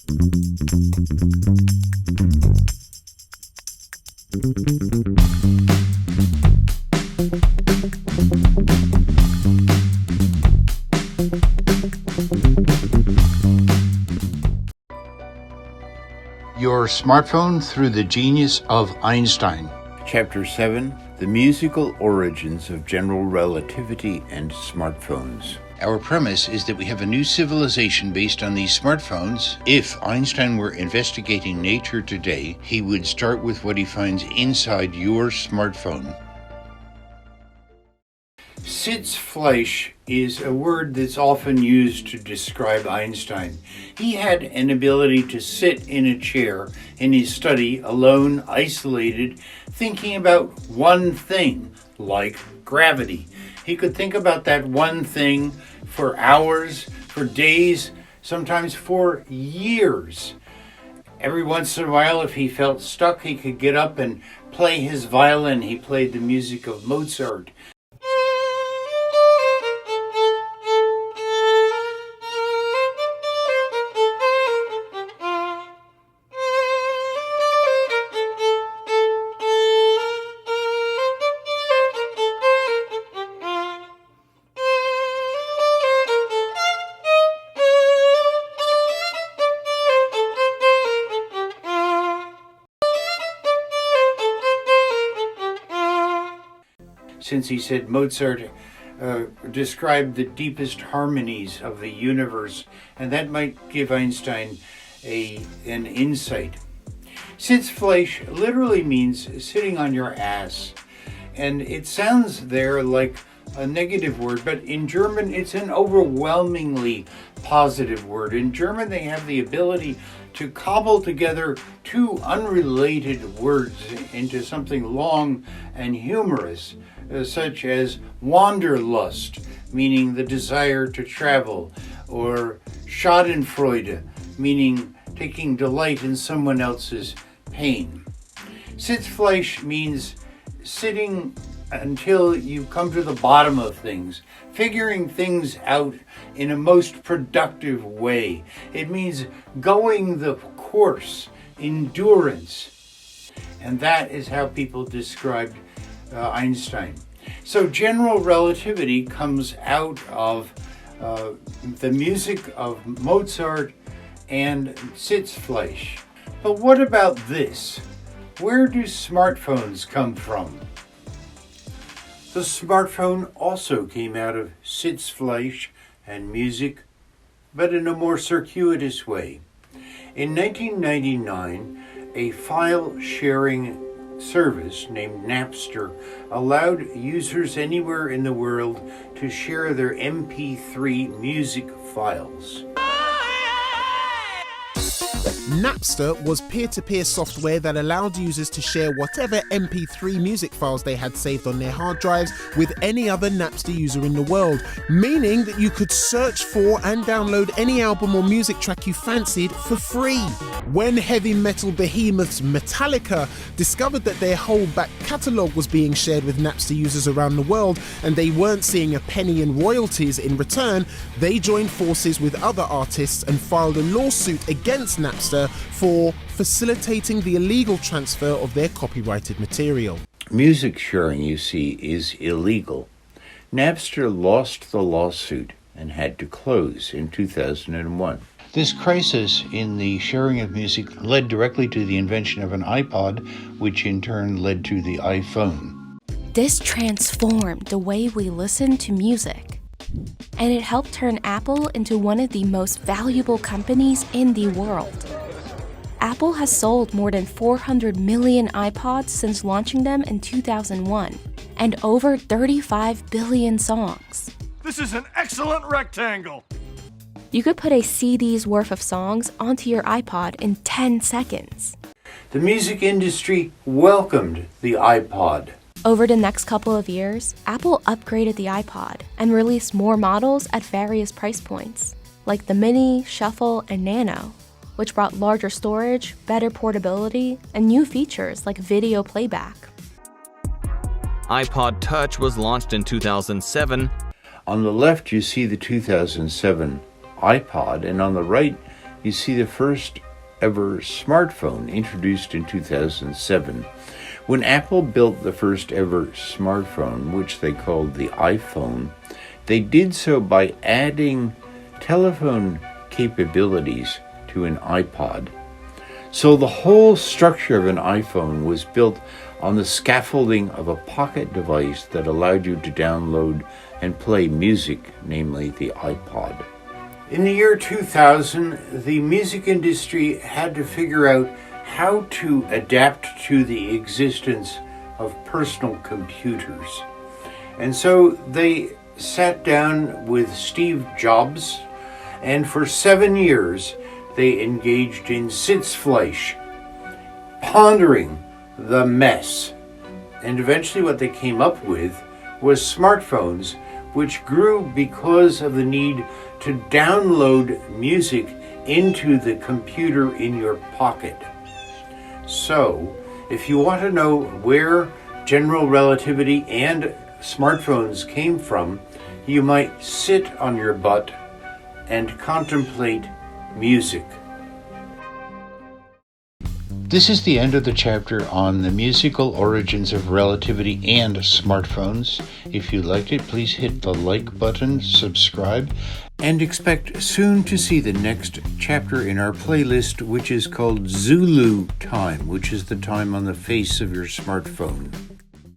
Your smartphone through the genius of Einstein. Chapter 7, The Musical Origins of General Relativity and Smartphones. Our premise is that we have a new civilization based on these smartphones. If Einstein were investigating nature today, he would start with what he finds inside your smartphone. Sitzfleisch is a word that's often used to describe Einstein. He had an ability to sit in a chair in his study, alone, isolated, thinking about one thing, like gravity. He could think about that one thing for hours, for days, sometimes for years. Every once in a while, if he felt stuck, he could get up and play his violin. He played the music of Mozart. Since he said Mozart described the deepest harmonies of the universe, and that might give Einstein an insight. Sitzfleisch literally means sitting on your ass, and it sounds there like a negative word, but in German it's an overwhelmingly positive word. In German they have the ability to cobble together two unrelated words into something long and humorous, such as Wanderlust, meaning the desire to travel, or Schadenfreude, meaning taking delight in someone else's pain. Sitzfleisch means sitting until you come to the bottom of things, figuring things out in a most productive way. It means going the course, endurance. And that is how people described Einstein. So general relativity comes out of the music of Mozart and Sitzfleisch. But what about this? Where do smartphones come from? The smartphone also came out of Sitzfleisch and music, but in a more circuitous way. In 1999, a file-sharing service named Napster allowed users anywhere in the world to share their MP3 music files. Napster was peer-to-peer software that allowed users to share whatever MP3 music files they had saved on their hard drives with any other Napster user in the world, meaning that you could search for and download any album or music track you fancied for free. When heavy metal behemoths Metallica discovered that their whole back catalogue was being shared with Napster users around the world and they weren't seeing a penny in royalties in return, they joined forces with other artists and filed a lawsuit against Napster for facilitating the illegal transfer of their copyrighted material. Music sharing, you see, is illegal. Napster lost the lawsuit and had to close in 2001. This crisis in the sharing of music led directly to the invention of an iPod, which in turn led to the iPhone. This transformed the way we listen to music, and it helped turn Apple into one of the most valuable companies in the world. Apple has sold more than 400 million iPods since launching them in 2001, and over 35 billion songs. This is an excellent rectangle! You could put a CD's worth of songs onto your iPod in 10 seconds. The music industry welcomed the iPod. Over the next couple of years, Apple upgraded the iPod and released more models at various price points, like the Mini, Shuffle, and Nano, which brought larger storage, better portability, and new features like video playback. iPod Touch was launched in 2007. On the left, you see the 2007 iPod, and on the right, You see, the first ever smartphone introduced in 2007. When Apple built the first ever smartphone, which they called the iPhone, they did so by adding telephone capabilities to an iPod. So the whole structure of an iPhone was built on the scaffolding of a pocket device that allowed you to download and play music, namely the iPod. In the year 2000, the music industry had to figure out how to adapt to the existence of personal computers. And so they sat down with Steve Jobs, and for 7 years they engaged in Sitzfleisch, pondering the mess. And eventually what they came up with was smartphones, which grew because of the need to download music into the computer in your pocket. So, if you want to know where general relativity and smartphones came from, you might sit on your butt and contemplate music. This is the end of the chapter on the musical origins of relativity and smartphones. If you liked it, please hit the like button, subscribe, and expect soon to see the next chapter in our playlist, which is called Zulu Time, which is the time on the face of your smartphone.